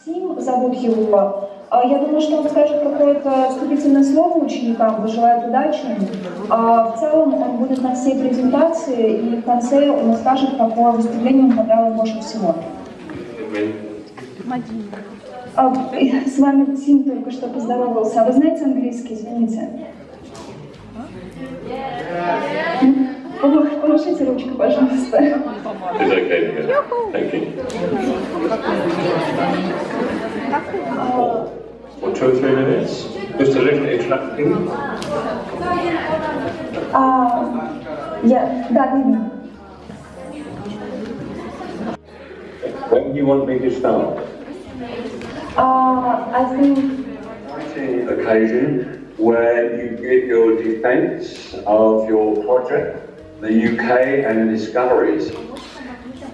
Максим, зовут его. Я думаю, что он скажет какое-то вступительное слово ученикам, пожелает удачи. В целом он будет на всей презентации, и в конце он скажет, какое выступление ему понравилось больше всего. С вами Тим только что поздоровался. А вы знаете английский, извините? Помашите ручкой, пожалуйста. For 2 or 3 minutes, just a little introduction. Да, видно. When do you want me to start? I think Occasion where you give your defense of your project, the UK and the discoveries.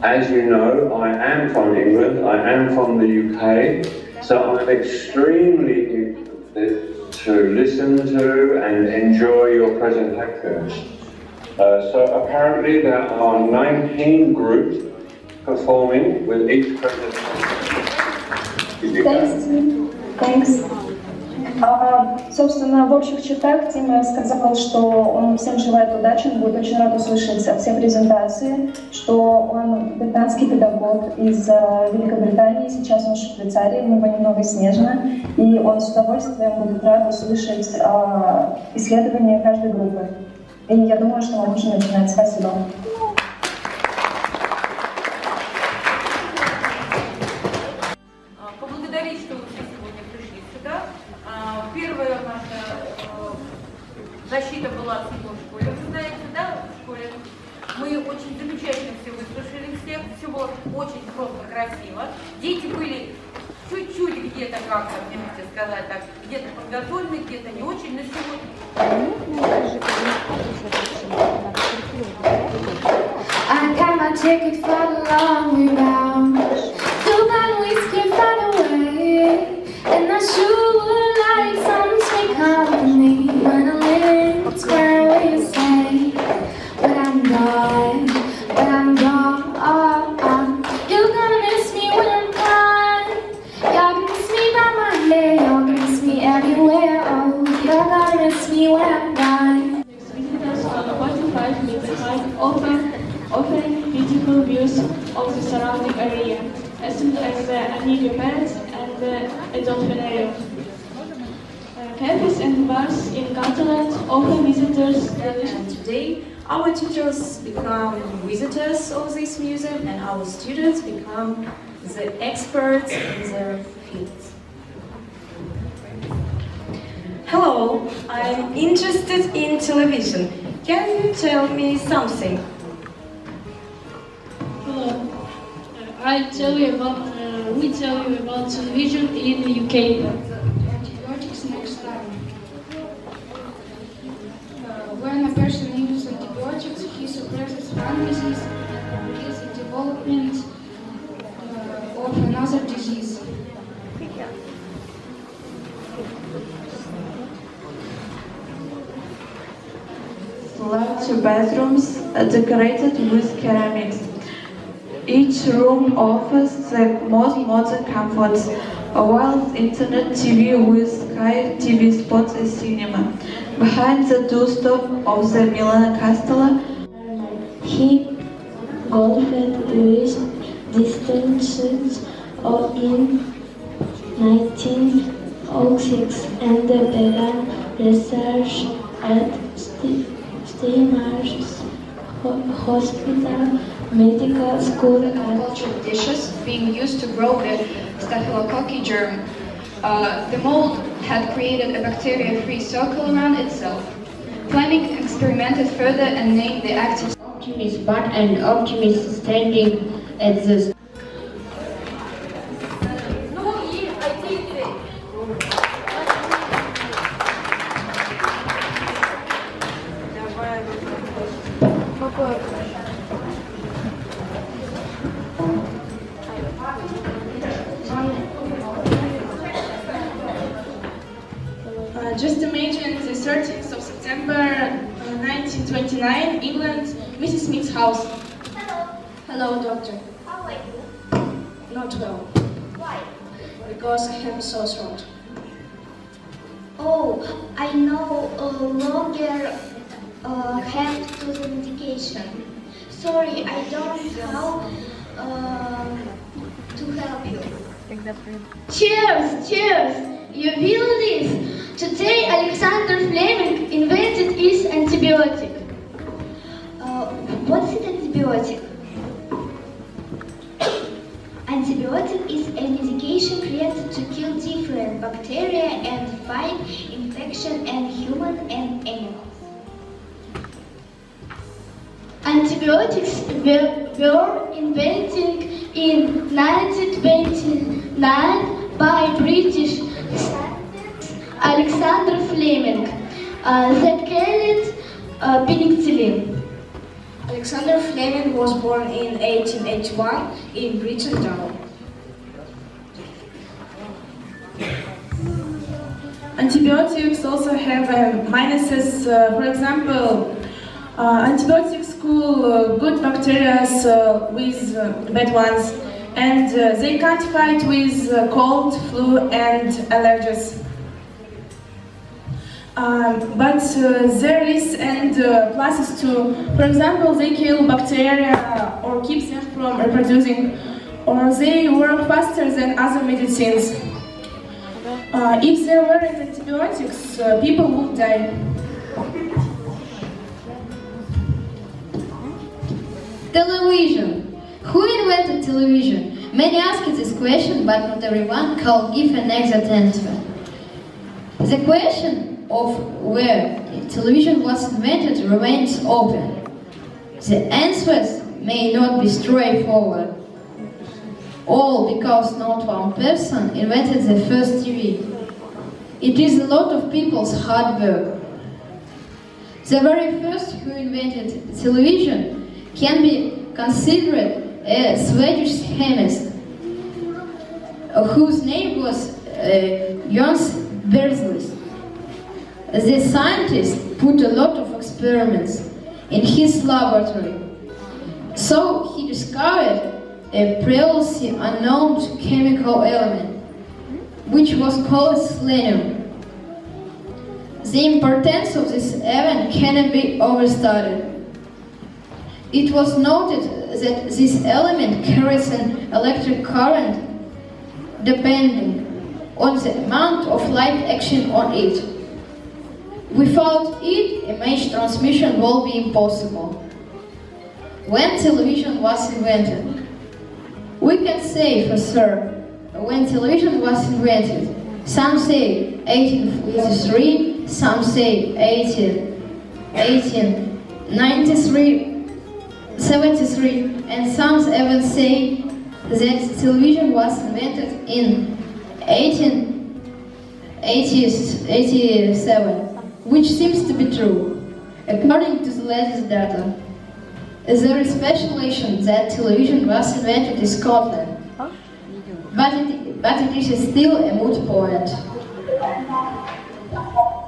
As you know, I am from England, I am from the UK, so I'm extremely interested to listen to and enjoy your presentations. So apparently there are 19 groups performing with each presentation. Thanks. Собственно, в общих чертах Тим сказал, что он всем желает удачи, он будет очень рад услышать все презентации, что он британский педагог из Великобритании, сейчас он в Швейцарии, у него немного снежно, и он с удовольствием будет рад услышать исследования каждой группы. И я думаю, что мы можем начинать. Спасибо. Поблагодарить, что вы все сегодня пришли сюда. Первая наша защита была в седьмой школе. Вы знаете, да, в школе мы очень замечательно все выслушали всех. Все было очень просто, красиво. Дети были чуть-чуть где-то как-то, мне можете сказать так, где-то подготовлены, где-то не очень, но сегодня... I got my ticket for the long way round. Still got whiskey by the way, and I sure would like some sweet company when I'm in square where you say, when I'm gone, you're gonna miss me when I'm gone. You're gonna miss me by my hair, you're gonna miss me everywhere. Oh, you're gonna miss me when I'm gone. Visitors on 45 meters high, offering beautiful views of the surrounding area, as well as the amusement parks and the dolphinarium. Cafes and bars in Catalan offer visitors And today, our teachers become visitors of this museum, and our students become the experts in their fields. Hello, I'm interested in television. Can you tell me something? Hello. We tell you about television in the UK. Antibiotics next time. When a person uses antibiotics, he suppresses one disease and begins the development of another disease. Large bedrooms are decorated with ceramics. Each room offers the most modern comforts, a wild internet TV with Sky TV spots a cinema. Behind the doorstep of the Milan Castle, he golfed with distances in 1906 and began research at Steamer's Hospital Medical School and cultural dishes being used to grow the Staphylococcus germ. The mold had created a bacteria-free circle around itself. Fleming experimented further and named the active optimist but an optimist standing at the Just imagine the 13th of September 1929, England, Mrs. Smith's house. Hello. Hello, doctor. How are you? Not well. Why? because I have a sore throat. Oh, I no longer have to the medication. Sorry, I don't know how to help you. Cheers! Cheers! You will live! Today Alexander Fleming invented his antibiotic. What is an antibiotic? Antibiotic is a medication created to kill different bacteria and fight infection in human and animals. Antibiotics were invented in 1929 by British scientist Alexander Fleming. They called it penicillin. Alexander Fleming was born in 1881 in Britain. Antibiotics also have minuses. For example, antibiotics kill good bacteria with bad ones, and they can't fight with cold, flu, and allergies. But there is and pluses too. For example, they kill bacteria or keep them from reproducing, or they work faster than other medicines. If there weren't antibiotics, people would die. Television. Who invented television? Many ask this question, but not everyone can give an exact answer. The question of where television was invented remains open. The answers may not be straightforward. All because not one person invented the first TV. It is a lot of people's hard work. The very first who invented television can be considered a Swedish chemist whose name was Jöns Berzelius. The scientist put a lot of experiments in his laboratory. So he discovered a previously unknown chemical element, which was called selenium. The importance of this event cannot be overstated. It was noted that this element carries an electric current depending on the amount of light action on it. Without it, image transmission will be impossible. When television was invented? We can say for sure when television was invented. Some say 1853, some say 1893, 73, and some even say that television was invented in 1887, which seems to be true, according to the latest data. There is speculation that television was invented in Scotland, but it is still a moot point.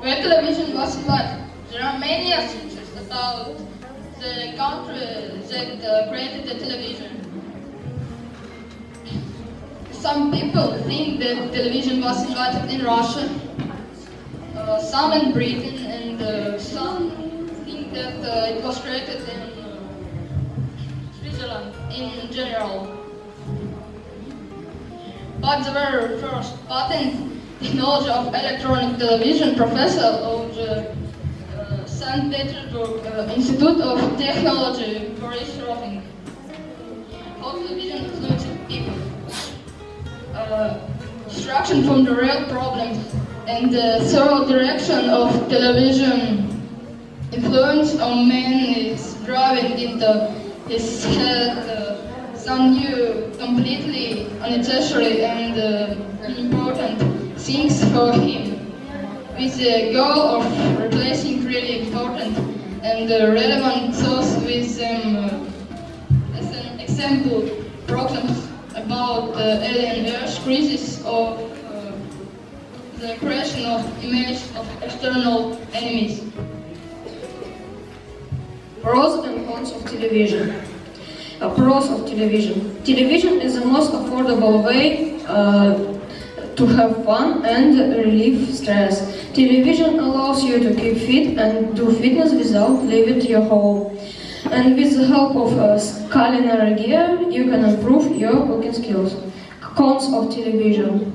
Where television was invented, there are many assumptions about the country that created the television. Some people think that television was invented in Russia, some in Britain, and some think that it was created in Switzerland in general. But the very first patent technology of electronic television professor of the St. Petersburg Institute of Technology, Boris Rofing. How television influenced people. Distraction from the real problems and the thorough direction of television influence on man is driving into his head some new, completely unnecessary and unimportant things for him, with the goal of replacing really important and relevant thoughts with them. As an example, programs about the alien Earth crisis or the creation of images of external enemies. Pros and cons of television. Pros of television. Television is the most affordable way to have fun and relieve stress. Television allows you to keep fit and do fitness without leaving your home. And with the help of culinary gear, you can improve your cooking skills. Cons of television.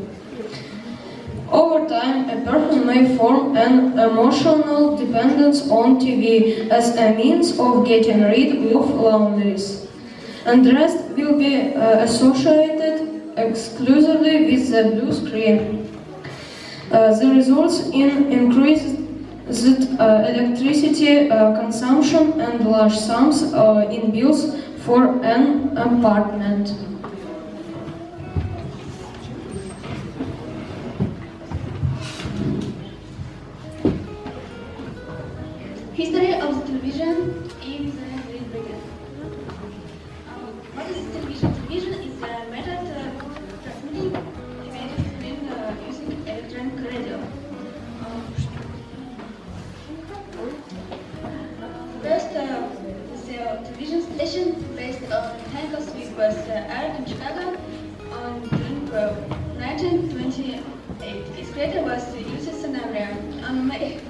Over time, a person may form an emotional dependence on TV as a means of getting rid of loneliness. And the rest will be associated exclusively with the blue screen. The results in increased electricity consumption and large sums in bills for an apartment. History of the television in the Great Britain. What is television? Television is a method transmitting images screen using electronic radio. First, the television station based on Hancock's Week was aired in Chicago on June 12, 1928. Its creator was Ulysses Sanabria. On May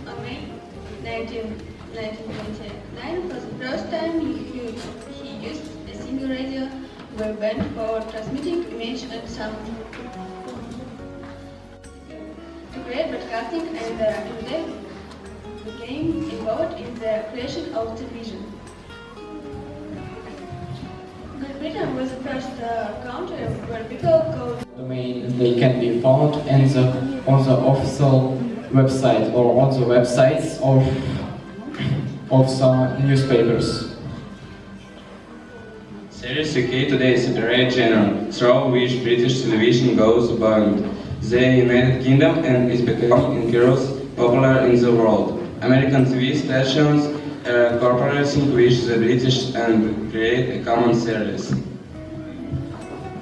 1929, for the first time, he used a single radio waveband for transmitting image and sound. To create broadcasting, and today became involved in the creation of television. Great Britain was the first country where people could. They can be found on the official website or on the websites of some newspapers. Series UK today is a separate genre through which British television goes beyond the United Kingdom and is becoming increasingly popular in the world. American TV stations are cooperating with the British and create a common series.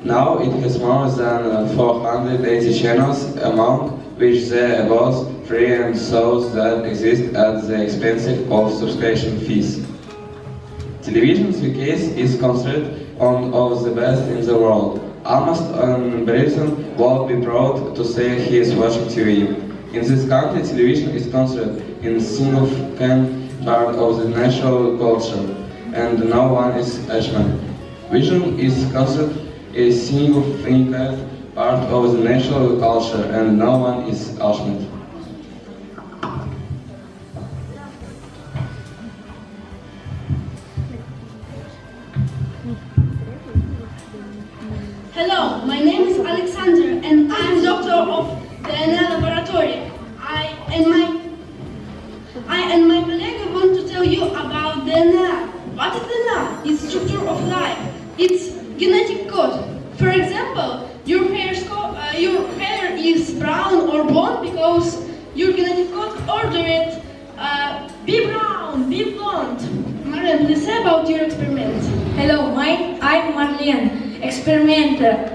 Now it has more than 480 channels, among which there are about 3 shows that exist at the expense of subscription fees. Television UK is considered one of the best in the world. Almost every Briton will be proud to say he is watching TV. In this country, television is considered a significant part of the national culture, and no one is ashamed. Vision is considered a significant part of the national culture, and no one is ashamed. Hello, my name is Alexander, and I am doctor of the DNA laboratory. I and my colleague want to tell you about DNA. What is DNA? It's structure of life. It's genetic code. For example, your hair is brown or blonde because your genetic code ordered it. Be brown, be blonde. Marlene, please say about your experiment. Hello, I'm Marlene. Experimenter.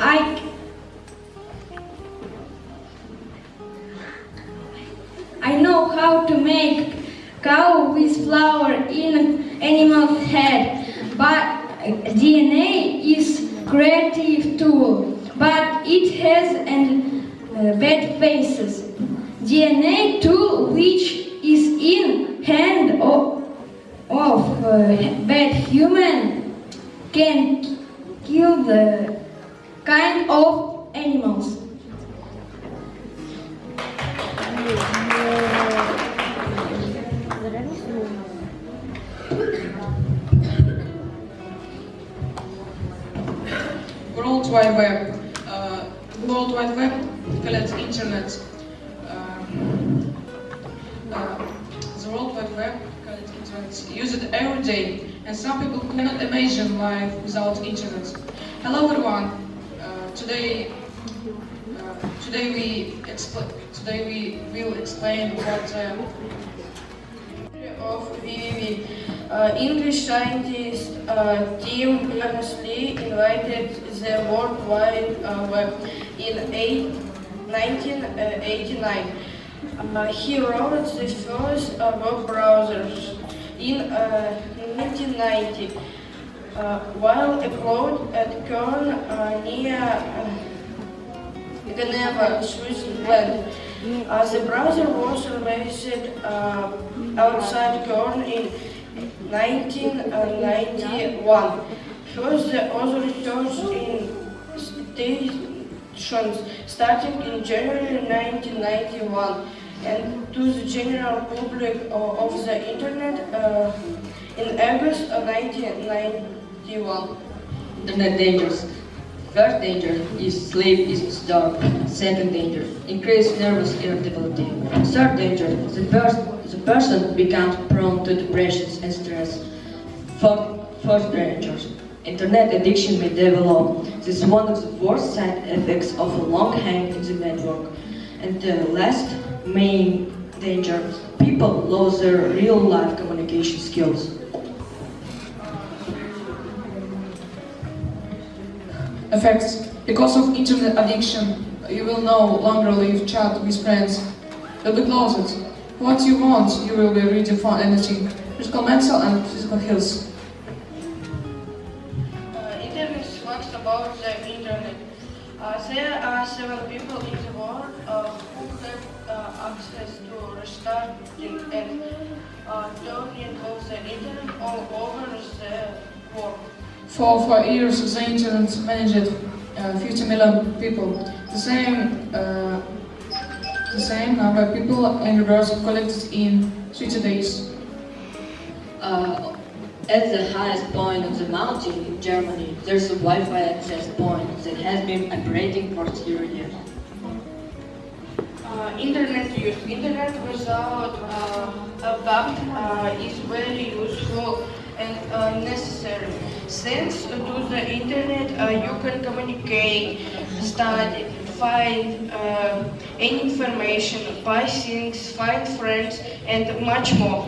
I know how to make cow with flour in animal's head, but DNA is creative tool, but it has bad faces. DNA tool which is in hand of bad human can kill the kind of animals. World Wide Web. World Wide Web collects internet. The World Wide Web collects internet. Use it every day, and some people cannot imagine life without internet. Hello everyone. Today we will explain what of VVV. English scientist Tim Berners-Lee invented the World Wide Web in 1989. He wrote the first web browsers in 1990, while a cloud at Kern near Geneva, Switzerland. The browser was released outside Köln in 1991. First, the other research in stations starting in January 1991 and to the general public of the internet in August 1991. Internet dangers. First danger is sleep is disturbed. Second danger, increased nervous irritability. Third danger, the person becomes prone to depression and stress. Fourth danger, internet addiction may develop. This is one of the worst side effects of a long hang in the network. And the last main danger, people lose their real-life communication skills. Effects. Because of internet addiction, you will no longer live chat with friends. You'll be closet. What you want, you will be reading for anything. Physical, mental and physical health. Internet facts about the internet. There are several people in the world who have access to restarting and turning off the internet all over the world. For 4 years, the internet managed 50 million people. The same number of people and reverse collected in 30 days. At the highest point of the mountain in Germany, there's a Wi-Fi access point that has been operating for 0 years. Internet use. Internet without a bug is very useful and necessary. Thanks to the internet, you can communicate, study, find any information, buy things, find friends, and much more.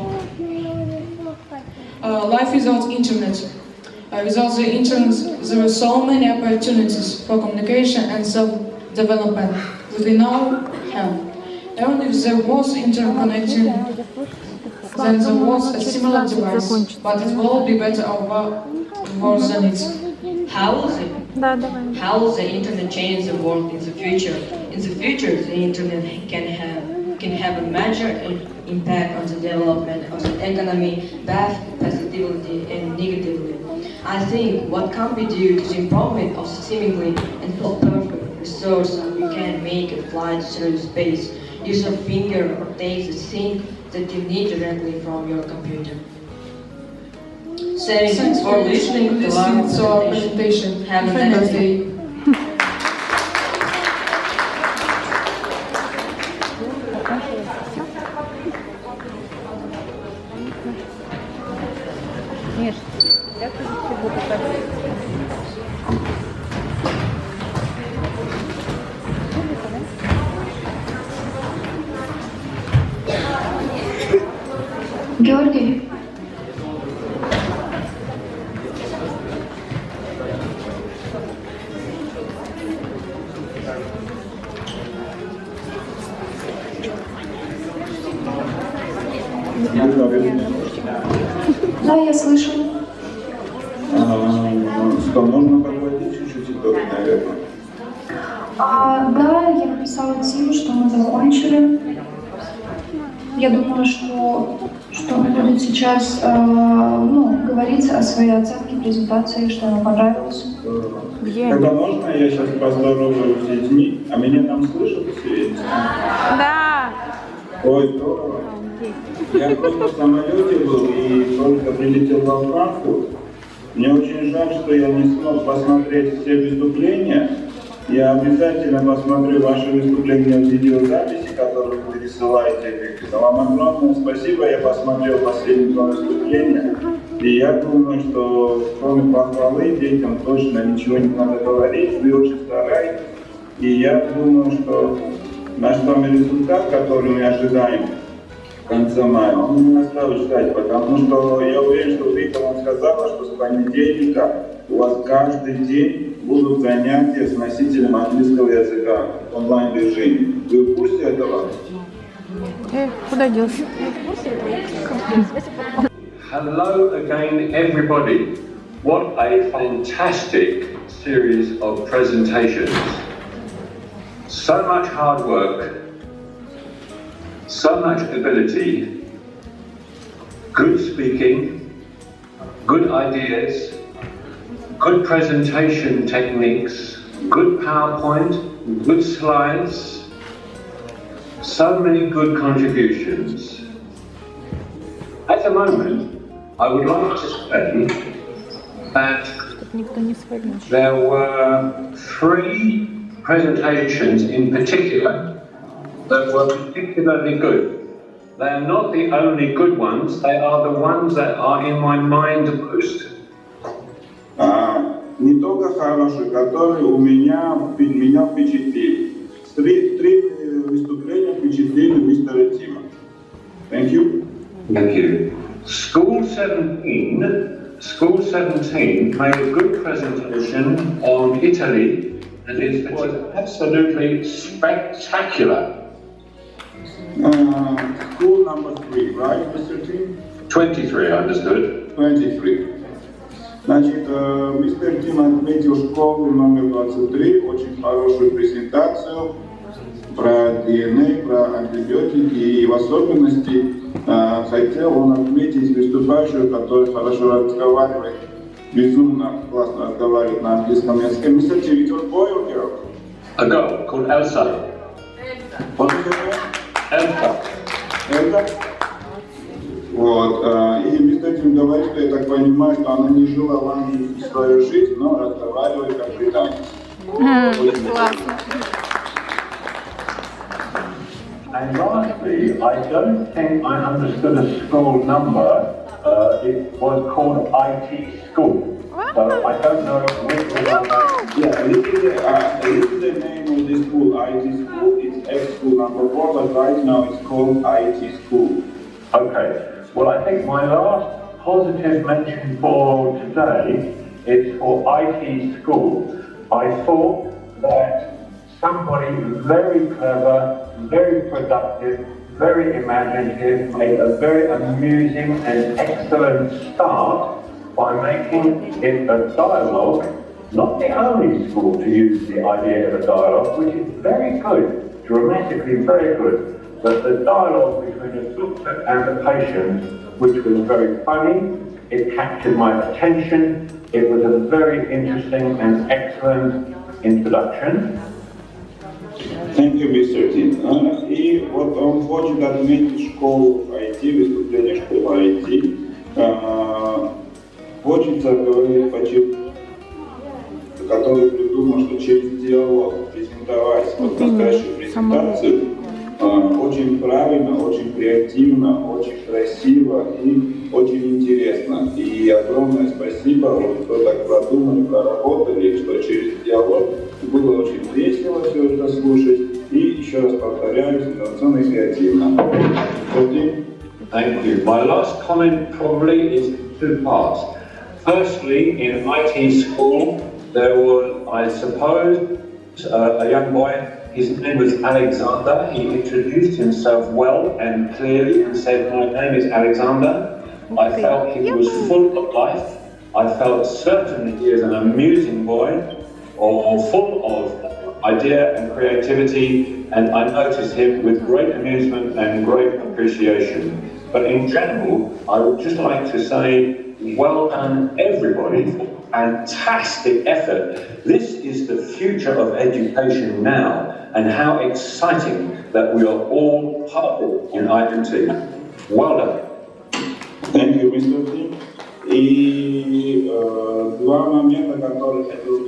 Life without internet. Without the internet, there are so many opportunities for communication and self-development that we now have. Even if there was interconnection, then there was a similar device, but it will be better or worse than it. How will the internet change the world in the future? In the future, the internet can have a major impact on the development of the economy, both positively and negatively. I think what can be due to the improvement of seemingly and perfect resource we can make a flight through space, use your finger or take the thing that you need directly from your computer. Thanks for listening to our presentation. Have a nice day. Георгий. Да, я слышу. Что нужно подводить чуть-чуть итоги, наверное? Да, я написала Тиму, что мы закончили. Я думала, что он будет сейчас говорить о своей оценке презентации, что ему понравилось. Когда можно, я сейчас поздороваюсь с детьми, а меня там слышат все? Да. Ой, здорово. Я просто в самолете был и только прилетел во Франкфурт. Мне очень жаль, что я не смог посмотреть все выступления. Я обязательно посмотрю ваши выступления в видеозаписи, которые вы присылаете. Вам огромное спасибо, я посмотрел последние 2 выступления. И я думаю, что кроме похвалы детям точно ничего не надо говорить. Вы очень стараетесь. И я думаю, что наш с вами результат, который мы ожидаем в конце мая, он не оставит ждать, потому что я уверен, что Вика вам сказала, что с понедельника у вас каждый день будут занятия с носителем английского языка в онлайн-режиме. Вы в курсе этого? Куда делся? Hello again, everybody. What a fantastic series of presentations. So much hard work, so much ability, good speaking, good ideas, good presentation techniques, good PowerPoint, good slides, so many good contributions. At the moment, I would like to say that there were 3 presentations in particular that were particularly good. They are not the only good ones, they are the ones that are in my mind most. Не только хорошие, которые меня впечатлили. 3 выступления впечатлили мистера Тима. Thank you. Thank you. School 17 made a good presentation on Italy, and it was absolutely spectacular. School number 3, right, Mr. Tim? 23, I understood. 23. Значит, мистер Тим отметил школу номер 23, очень хорошую презентацию про ДНК, про антибиотики, и в особенности хотел он отметить выступающую, которая хорошо разговаривает, безумно классно разговаривает на английском языке. Мистер Тим, it's your boy or girl? A girl called Elsa. What is her name? Elsa. Elsa? Вот, и мистер Тим говорит, что я так понимаю, что она не жила в Англии всю свою жизнь, но разговаривает как британец. Классно. And lastly, I don't think I understood a school number. It was called IT school. So I don't know which one. Yeah, this is the name of this school, IT school. It's X school number 4, but right now it's called IT school. Okay. Well, I think my last positive mention for today is for IT school. I thought that somebody very clever, very productive, very imaginative made a very amusing and excellent start by making it a dialogue, not the only school to use the idea of a dialogue, which is very good, dramatically very good. But the dialogue between the doctor and the patient, which was very funny, it captured my attention, it was a very interesting and excellent introduction. Thank you, Mr. Tim. И вот он хочет отметить школу IT, выступление школы IT. Хочется говорить, который придумал, что через диалог презентовать вот настоящую презентацию. Очень правильно, очень креативно, очень красиво и очень интересно. И огромное спасибо, что так продумали, проработали, что через диалог было очень весело все это слушать. И еще раз повторяю, инновационно и креативно. Thank you. My last comment probably is 2 parts. Firstly, in IT school, there was, I suppose, a young boy. His name was Alexander. He introduced himself well and clearly and said, "My name is Alexander." I felt he was full of life. I felt certainly he is an amusing boy, or full of idea and creativity, and I noticed him with great amusement and great appreciation. But in general, I would just like to say, well done everybody for fantastic effort. This is the future of education now, and how exciting that we are all part of it in IMT. Well done. Thank you, Mr. Tim. И 2 момента, которые хотел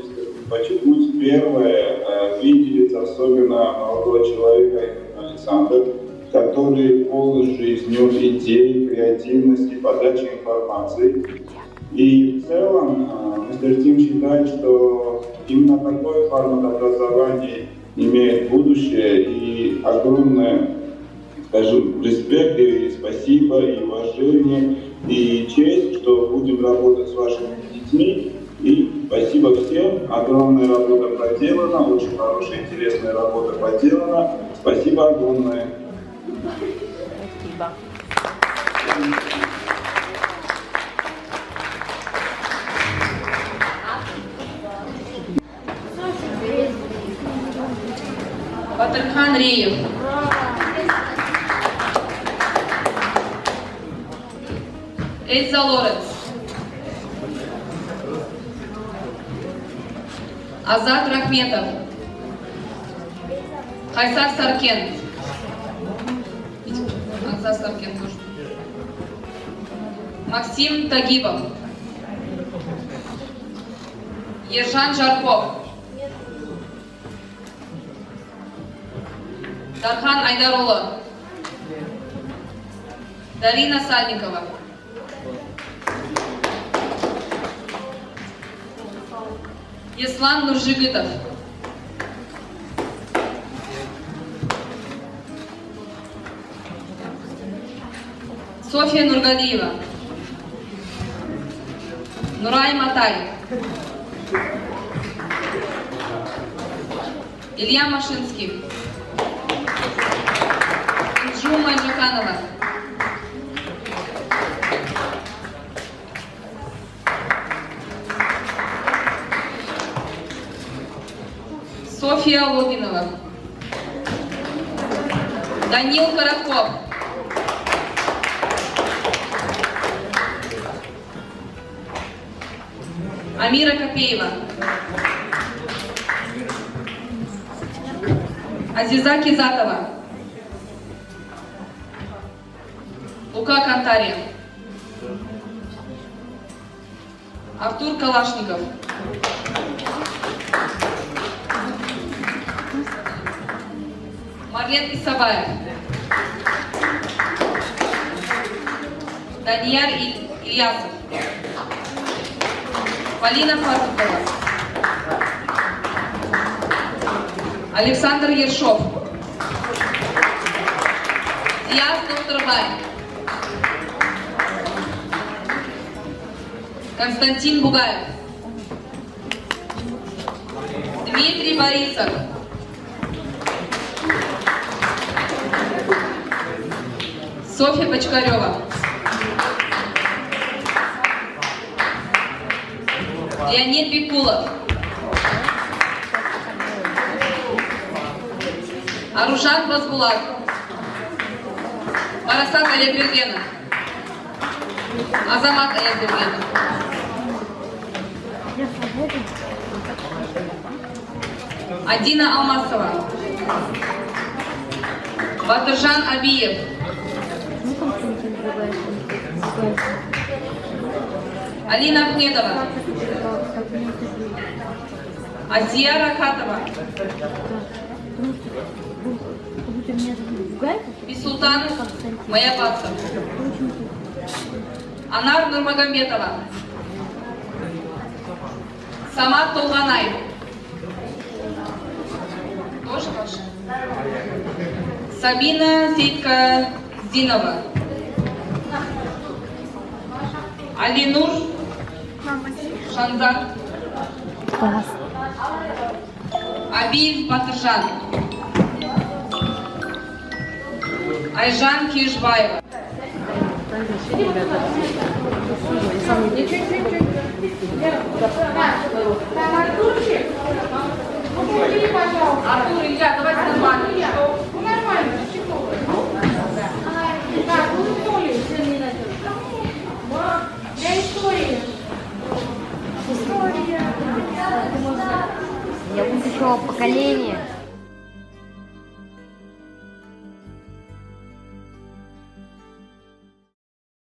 подчеркнуть. Первое, виделись особенно молодого человека Александр, который полон жизнью, идей, креативности, подачи информации. И в целом мистер Тим считает, что именно такой формат образования имеет будущее, и огромное, скажем, респект и спасибо, и уважение, и честь, что будем работать с вашими детьми. И спасибо всем, огромная работа проделана, очень хорошая, интересная работа проделана. Спасибо огромное. Спасибо. Батырхан Реев. Эльза Лоренц. Азат Рахметов. Хайсар Саркен. Азат Саркен тоже. Максим Тагибов. Ержан Жарков. Дархан Айдарулы. Дарина Сальникова. Ислам Нуржигытов. Софья Нургалиева. Нурай Матай. Илья Машинский. Инджу Мальжуканова. Софья Логинова. Данил Коротков. Амира Копеева. Азиза Кизатова. Лука Кантария. Артур Калашников. Марлен Исабаев. Данияр Ильясов. Полина Фатукова. Александр Ершов. Диас Докторбай. Константин Бугаев. Дмитрий Борисов. Софья Бочкарева. Леонид Бекулов. Аружан Базбулат. Парасат Аябергенов. Азамат Аябергенов. Адина Алмасова. Батыржан Абиев. Алина Ахмедова. Азия Рахатова. Бисултан Маябатцев. Анар Нурмагомедова. Самат Толганаев. Тоже ваша? Сабина Сейтка Зинова. Алинур Шанзар. Абиев Батыржан. Айжан Кишбаева. Артур, Илья, давайте нормально. Ну нормально, так, ну историю. Для истории. История. Я будущего поколения.